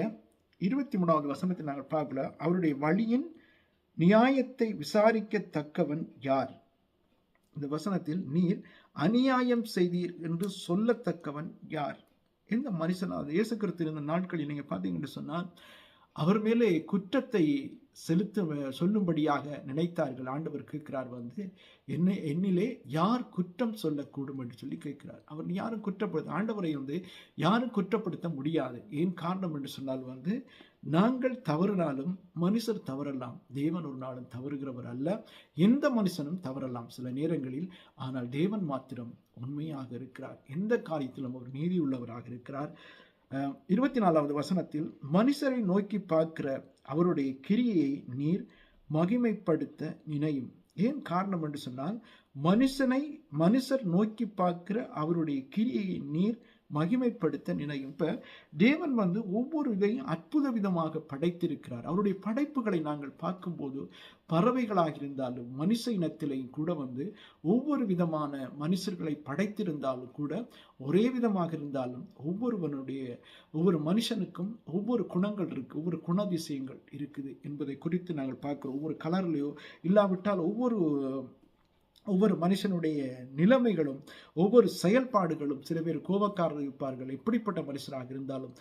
23வது வசனத்தை நாங்கள் பார்க்கல. அவருடைய வழியின் நியாயத்தை விசாரிக்கத்தக்கவன் யார்? இந்த வசனத்தில், நீர் அநியாயம் செய்தீர் என்று சொல்லத்தக்கவன் யார்? எந்த மனுஷனாவது இயேசு கிறிஸ்து இருந்த நாட்களில் நீங்க பார்த்தீங்கன்னு சொன்னால், அவர் மேலே குற்றத்தை சொல்லும்படியாக நினைத்தார்கள். ஆண்டவர் கேட்கிறார், என்னிலே யார் குற்றம் சொல்லக்கூடும் என்று சொல்லி கேட்கிறார். அவர் யாரும் குற்றப்படுத்த, ஆண்டவரை யாரும் குற்றப்படுத்த முடியாது. ஏன் காரணம் என்று சொன்னால், நாங்கள் தவறினாலும் மனுஷர் தவறலாம், தேவன் ஒரு நாளும் தவறுகிறவர் அல்ல. எந்த மனுஷனும் தவறலாம் சில நேரங்களில், ஆனால் தேவன் மாத்திரம் உண்மையாக இருக்கிறார். எந்த காரியத்திலும் அவர் நீதி உள்ளவராக இருக்கிறார். 24வது வசனத்தில், மனுஷரை நோக்கி பார்க்கிற அவருடைய கிரியையை நீர் மகிமைப்படுத்த நினையும். ஏன் காரணம் என்று சொன்னால், மனுஷர் நோக்கி பார்க்கிற அவருடைய கிரியையை நீர் மகிமைப்படுத்த நினையும். இப்ப தேவன் ஒவ்வொரு இதையும் அற்புத விதமாக படைத்திருக்கிறார். அவருடைய படைப்புகளை நாங்கள் பார்க்கும்போது, பறவைகளாக இருந்தாலும் மனுஷ இனத்திலையும் கூட ஒவ்வொரு விதமான மனுஷர்களை படைத்திருந்தாலும் கூட, ஒரே விதமாக இருந்தாலும் ஒவ்வொரு மனுஷனுக்கும் ஒவ்வொரு குணங்கள் இருக்கு, ஒவ்வொரு குணதிசயங்கள் இருக்குது என்பதை குறித்து நாங்கள் பார்க்கிறோம். ஒவ்வொரு கலர்லையோ இல்லாவிட்டால் ஒவ்வொரு மனுஷனுடைய நிலைமைகளும் ஒவ்வொரு செயல்பாடுகளும், சில பேர் கோபக்காரர்கள் இருப்பார்கள். எப்படிப்பட்ட மனுஷராக இருந்தாலும்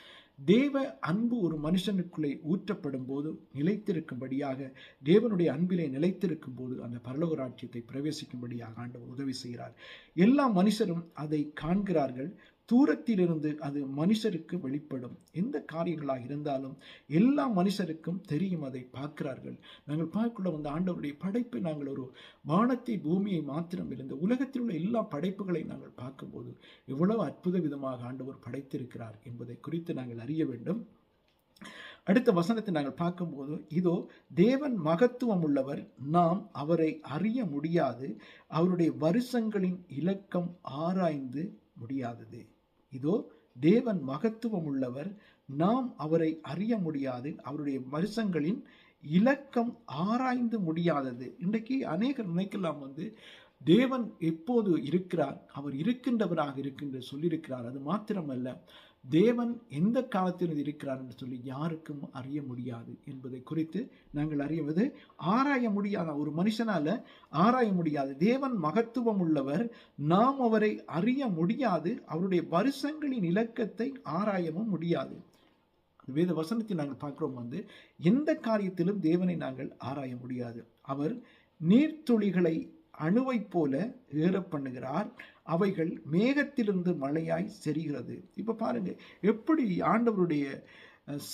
தேவ அன்பு ஒரு மனுஷனுக்குள்ளே ஊற்றப்படும் போது நிலைத்திருக்கும்படியாக, தேவனுடைய அன்பிலே நிலைத்திருக்கும் போது அந்த பரலோக ராஜ்யத்தை பிரவேசிக்கும்படியாக ஆண்டவர் உதவி செய்கிறார். எல்லா மனுஷரும் அதை காண்கிறார்கள். தூரத்திலிருந்து அது மனுஷருக்கு வெளிப்படும். எந்த காரியங்களாக இருந்தாலும் எல்லா மனுஷருக்கும் தெரியும், அதை பார்க்கிறார்கள். நாங்கள் பார்க்குள்ள ஆண்டவருடைய படைப்பை, நாங்கள் ஒரு வானத்தை பூமியை மாத்திரம் இருந்த உலகத்தில் உள்ள எல்லா படைப்புகளை நாங்கள் பார்க்கும்போது எவ்வளவு அற்புத விதமாக ஆண்டவர் படைத்திருக்கிறார் என்பதை குறித்து நாங்கள் அறிய வேண்டும். அடுத்த வசனத்தை நாங்கள் பார்க்கும்போது, இதோ தேவன் மகத்துவம் உள்ளவர், நாம் அவரை அறிய முடியாது, அவருடைய வருஷங்களின் இலக்கம் ஆராய்ந்து முடியாதது. இதோ தேவன் மகத்துவம் உள்ளவர், நாம் அவரை அறிய முடியாது, அவருடைய வருஷங்களின் இலக்கம் ஆராய்ந்து முடியாதது. இன்றைக்கு அநேகர் நினைக்கலாம் தேவன் எப்போது இருக்கிறார், அவர் இருக்கின்றவராக இருக்கின்ற சொல்லியிருக்கிறார். அது மாத்திரமல்ல, தேவன் எந்த காலத்தில் இருக்கிறார் என்று சொல்லி யாருக்கும் அறிய முடியாது என்பதை குறித்து நாங்கள் அறிவது. ஆராய முடியாத, ஒரு மனுஷனால ஆராய முடியாது. தேவன் மகத்துவம் உள்ளவர், நாம் அவரை அறிய முடியாது, அவருடைய வருஷங்களின் இலக்கத்தை ஆராயவும் முடியாது. வேத வசனத்தை நாங்கள் பார்க்கிறோம் எந்த காரியத்திலும் தேவனை நாங்கள் ஆராய முடியாது. அவர் நீர்த்துளிகளை அணுவை போல ஏற பண்ணுகிறார், அவைகள் மேகத்திலிருந்து மழையாய் செரிகிறது. இப்ப பாருங்க எப்படி ஆண்டவருடைய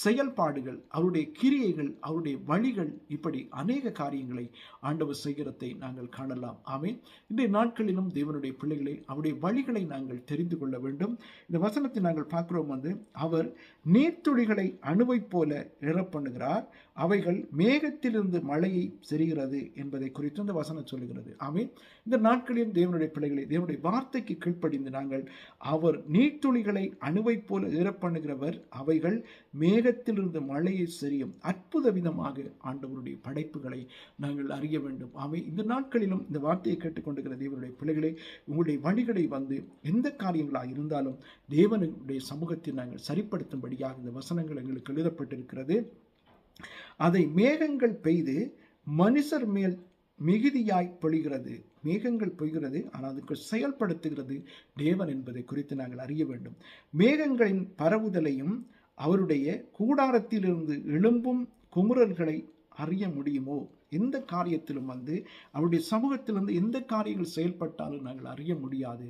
செயல்பாடுகள், அவருடைய கிரியைகள், அவருடைய வழிகள், இப்படி அநேக காரியங்களை ஆண்டவர் செய்கிறதை நாங்கள் காணலாம். ஆமென். இன்றைய நாட்களிலும் தேவனுடைய பிள்ளைகளை அவருடைய வழிகளை நாங்கள் தெரிந்து கொள்ள வேண்டும். இந்த வசனத்தை நாங்கள் பார்க்கிறோம் அவர் நீர்த்துளிகளை அணுவை போல ஏற பண்ணுகிறார், அவைகள் மேகத்திலிருந்து மழையை செரிகிறது என்பதை குறித்து இந்த வசனம் சொல்லுகிறது. ஆமென். இந்த நாட்களிலும் தேவனுடைய பிள்ளைகளை தேவனுடைய வார்த்தைக்கு கீழ்ப்படிந்து நாங்கள் அவர் நீர்த்துளிகளை அணுவை போல ஏற பண்ணுகிறவர், அவைகள் மேகத்திலிருந்து மழையை செரியும். அற்புத விதமாக ஆண்டவருடைய படைப்புகளை நாங்கள் அறிய வேண்டும். ஆமே, இந்த நாட்களிலும் இந்த வார்த்தையை கேட்டுக்கொண்டிருக்கிற தேவனுடைய பிள்ளைகளை உங்களுடைய வழிகளை எந்த காரியங்களாக இருந்தாலும் தேவனுடைய சமூகத்தில் நாங்கள் சரிப்படுத்தும்படியாக இந்த வசனங்கள் எங்களுக்கு எழுதப்பட்டிருக்கிறது. அதை மேகங்கள் பெய்து மனுஷர் மேல் மிகுதியாய் பொழிகிறது. மேகங்கள் பொய்கிறது, ஆனால் அதுக்கு செயல்படுத்துகிறது தேவன் என்பதை குறித்து நாங்கள் அறிய வேண்டும். மேகங்களின் பரவுதலையும் அவருடைய கூடாரத்திலிருந்து எழும்பும் குமுறல்களை அறிய முடியுமோ? எந்த காரியத்திலும் அவருடைய சமூகத்திலிருந்து எந்த காரியங்கள் செயல்பட்டாலும் நாங்கள் அறிய முடியாது.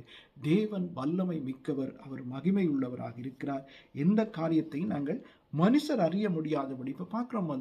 தேவன் வல்லமை மிக்கவர், அவர் மகிமை உள்ளவராக இருக்கிறார். எந்த காரியத்தையும் நாங்கள் மனுஷர் அறிய முடியாதபடி இப்போ பார்க்குறோம்.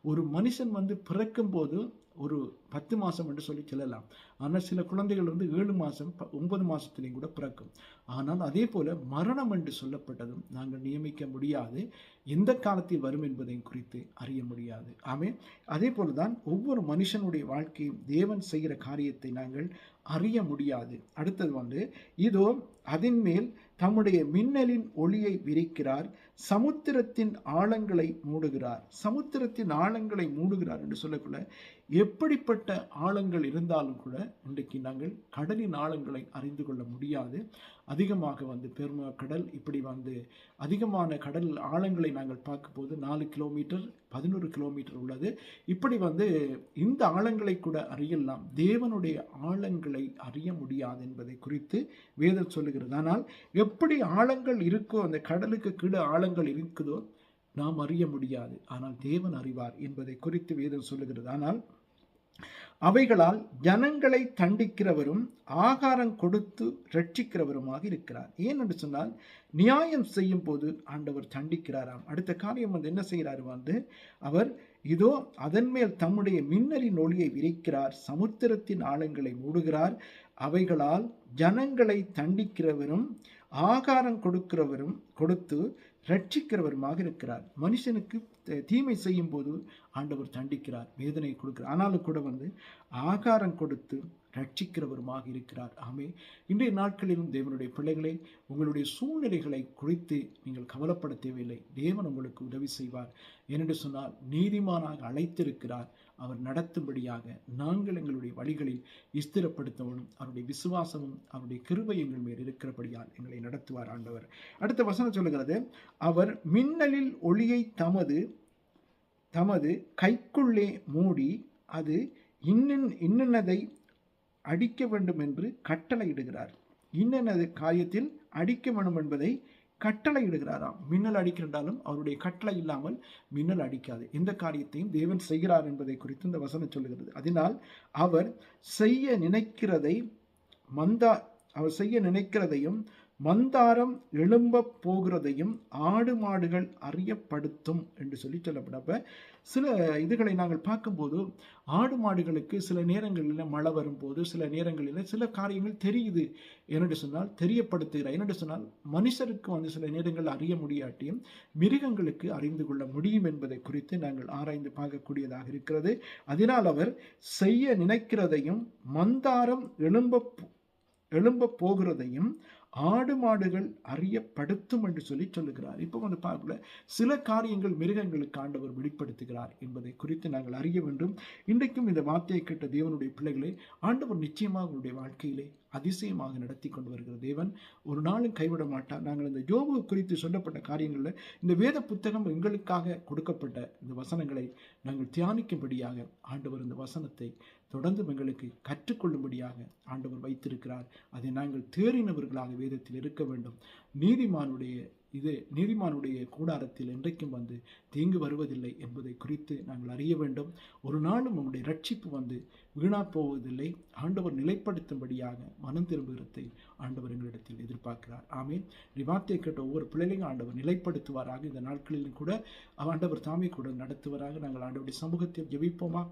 ஒரு மனுஷன் பிறக்கும் போது ஒரு 10 மாதம் என்று சொல்லி சொல்லலாம். ஆனால் சில குழந்தைகள் 7 மாதம் 9 மாதத்திலையும் கூட பிறக்கும். ஆனால் அதே போல மரணம் என்று சொல்லப்பட்டதும் நாங்கள் நியமிக்க முடியாது, எந்த காலத்தில் வரும் என்பதையும் குறித்து அறிய முடியாது. ஆமே, அதே போலதான் ஒவ்வொரு மனுஷனுடைய வாழ்க்கையும் தேவன் செய்கிற காரியத்தை நாங்கள் அறிய முடியாது. அடுத்தது இதோ அதன் மேல் தம்முடைய மின்னலின் ஒளியை விரிக்கிறார், சமுத்திரத்தின் ஆழங்களை மூடுகிறார். சமுத்திரத்தின் ஆழங்களை மூடுகிறார் என்று சொல்லக்குள்ள எப்படிப்பட்ட ஆழங்கள் இருந்தாலும் கூட இன்றைக்கு நாங்கள் கடலின் ஆழங்களை அறிந்து கொள்ள முடியாது. அதிகமாக பெருமா கடல் இப்படி அதிகமான கடல் ஆழங்களை நாங்கள் பார்க்கும்போது 4 கிலோமீட்டர் 11 கிலோமீட்டர் உள்ளது. இப்படி இந்த ஆழங்களை கூட அறியலாம், தேவனுடைய ஆழங்களை அறிய முடியாது என்பதை குறித்து வேதம் சொல்லுகிறது. ஆனால் எப்படி ஆழங்கள் இருக்கோ, அந்த கடலுக்கு கீழே ஆழங்கள் இருக்குதோ நாம் அறிய முடியாது, ஆனால் தேவன் அறிவார் என்பதை குறித்து வேதம் சொல்லுகிறது. ஆனால் அவைகளால் ஜனங்களை தண்டிக்கிறவரும் ஆகாரம் கொடுத்து ரட்சிக்கிறவருமாக இருக்கிறார். ஏன் என்று சொன்னால் நியாயம் செய்யும் போது ஆண்டவர் தண்டிக்கிறாராம். அடுத்த காரியம் என்ன செய்கிறார்? அவர் இதோ அதன் மேல் தம்முடைய மின்னலின் ஒளியை விரிக்கிறார், சமுத்திரத்தின் ஆழங்களை மூடுகிறார், அவைகளால் ஜனங்களை தண்டிக்கிறவரும் ஆகாரம் கொடுத்து ரட்சிக்கிறவருமாக இருக்கிறார். மனுஷனுக்கு தீமை செய்யும் போது ஆண்டவர் தண்டிக்கிறார், வேதனை கொடுக்கிறார். ஆனாலும் கூட ஆகாரம் கொடுத்து ரட்சிக்கிறவருமாக இருக்கிறார். ஆமே, இன்றைய நாட்களிலும் தேவனுடைய பிள்ளைகளை உங்களுடைய சூழ்நிலைகளை குறித்து நீங்கள் கவலைப்பட தேவையில்லை. தேவன் உங்களுக்கு உதவி செய்வார். ஏனென்று சொன்னால் நீதிமானாக அழைத்திருக்கிறார். அவர் நடத்தும்படியாக நாங்கள் எங்களுடைய வழிகளில் ஸ்திரப்படுத்தவும் அவருடைய விசுவாசமும் அவருடைய கிருபை எங்கள் மேல் இருக்கிறபடியால் எங்களை நடத்துவார் ஆண்டவர். அடுத்த வசனம் சொல்லுகிறது, அவர் மின்னலில் ஒளியை தமது கைக்குள்ளே மூடி அது இன்னதை அடிக்க வேண்டும் என்று கட்டளையிடுகிறார். இன்னது காரியத்தில் அடிக்க வேண்டும் என்பதை கட்டளை இடுகிறாராம். மின்னல் அடிக்கின்றாலும் அவருடைய கட்டளை இல்லாமல் மின்னல் அடிக்காது. எந்த காரியத்தையும் தேவன் செய்கிறார் என்பதை குறித்து இந்த வசனம் சொல்லுகிறது. அதனால் அவர் செய்ய நினைக்கிறதையும் மந்தாரம் எழும்ப போகிறதையும் ஆடு மாடுகள் அறியப்படுத்தும் என்று சொல்லப்பட சில இதுகளை நாங்கள் பார்க்கும்போது ஆடு மாடுகளுக்கு சில நேரங்களில் மழை வரும்போது சில நேரங்களில் சில காரியங்கள் தெரியுது என்று சொன்னால் தெரியப்படுத்துகிறார். என்று சொன்னால் மனுஷருக்கு சில நேரங்கள் அறிய முடியாட்டியும் மிருகங்களுக்கு அறிந்து கொள்ள முடியும் என்பதை குறித்து நாங்கள் ஆராய்ந்து பார்க்கக்கூடியதாக இருக்கிறது. அதனால் அவர் செய்ய நினைக்கிறதையும் மந்தாரம் எழும்ப போகிறதையும் ஆடு மாடுகள் அறியப்படுத்தும் என்று சொல்லுகிறார். இப்போ பார்க்கல சில காரியங்கள் மிருகங்களுக்கு ஆண்டவர் வெளிப்படுத்துகிறார் என்பதை குறித்து நாங்கள் அறிய வேண்டும். இன்றைக்கும் இந்த வார்த்தையை கேட்ட தேவனுடைய பிள்ளைகளை ஆண்டவர் நிச்சயமாக உங்களுடைய வாழ்க்கையிலே அதிசயமாக நடத்தி கொண்டு வருகிற தேவன், ஒரு நாளும் கைவிட மாட்டார். நாங்கள் இந்த யோபு குறித்து சொல்லப்பட்ட காரியங்களில் இந்த வேத புத்தகம் எங்களுக்காக கொடுக்கப்பட்ட இந்த வசனங்களை நாங்கள் தியானிக்கும்படியாக ஆண்டவர் இந்த வசனத்தை தொடர்ந்து எங்களுக்கு கற்றுக்கொள்ளும்படியாக ஆண்டவர் வைத்திருக்கிறார். அதை நாங்கள் தேறினவர்களாக வேதத்தில் இருக்க வேண்டும். நீதிமானுடைய இது நீதிமானுடைய கூடாரத்தில் என்றைக்கும் வந்து தீங்கு வருவதில்லை என்பதை குறித்து நாங்கள் அறிய வேண்டும். ஒரு நாளும் நம்முடைய ரட்சிப்பு வந்து வீணா போவதில்லை. ஆண்டவர் நிலைப்படுத்தும்படியாக மனம் திரும்புகிறதை ஆண்டவர் எங்களிடத்தில் எதிர்பார்க்கிறார். ஆமென். வார்த்தையை கேட்ட ஒவ்வொரு பிள்ளைகளையும் ஆண்டவர் நிலைப்படுத்துவாராக. இந்த நாட்களிலும் கூட ஆண்டவர் தாமே கூட நடத்துவாராக. நாங்கள் ஆண்டவருடைய சமூகத்தில் ஜெபிப்போமா?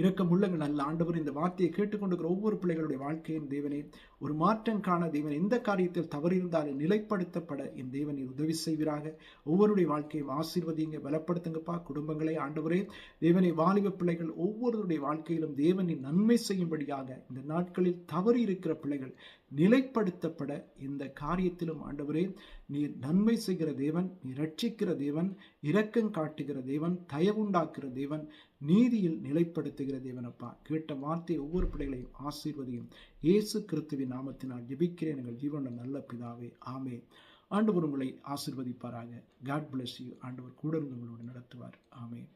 இரக்கமுள்ளங்கள் நல்ல ஆண்டவர், இந்த வார்த்தையை கேட்டுக்கொண்டிருக்கிற ஒவ்வொரு பிள்ளைகளுடைய வாழ்க்கையின் தேவனே, ஒரு மாற்றம் காண தேவன் எந்த காரியத்தில் தவறியிருந்தாலும் நிலைப்படுத்தப்பட என் தேவன் உதவி செய்வீராக. ஒவ்வொருடைய வாழ்க்கையும் ஆசீர்வதிங்க, பலப்படுத்துங்கப்பா. குடும்பங்களை ஆண்டவரே தேவனை, வாலிப பிள்ளைகள் ஒவ்வொருடைய வாழ்க்கையிலும் தேவனின் நன்மை செய்யும்படியாக இந்த நாட்களில் தவறி இருக்கிற பிள்ளைகள் நிலைப்படுத்தப்பட இந்த காரியத்திலும் ஆண்டவரே நீர் நன்மை செய்கிற தேவன், நீ ரட்சிக்கிற தேவன், இரக்கம் காட்டுகிற தேவன், தயவுண்டாக்குற தேவன், நீதியில் நிலைப்படுத்துகிற தேவனப்பா. கேட்ட வார்த்தை ஒவ்வொரு பிள்ளைகளையும் ஆசீர்வதியும். இயேசு கிறிஸ்துவின் நாமத்தினால் ஜெபிக்கிறேன் எங்கள் ஜீவனுள்ள நல்ல பிதாவே, ஆமென். ஆண்டவர் உங்களை ஆசீர்வதிப்பாராக. God bless you. ஆண்டவர் கூட இருந்து உங்களோடு நடத்துவார். ஆமென்.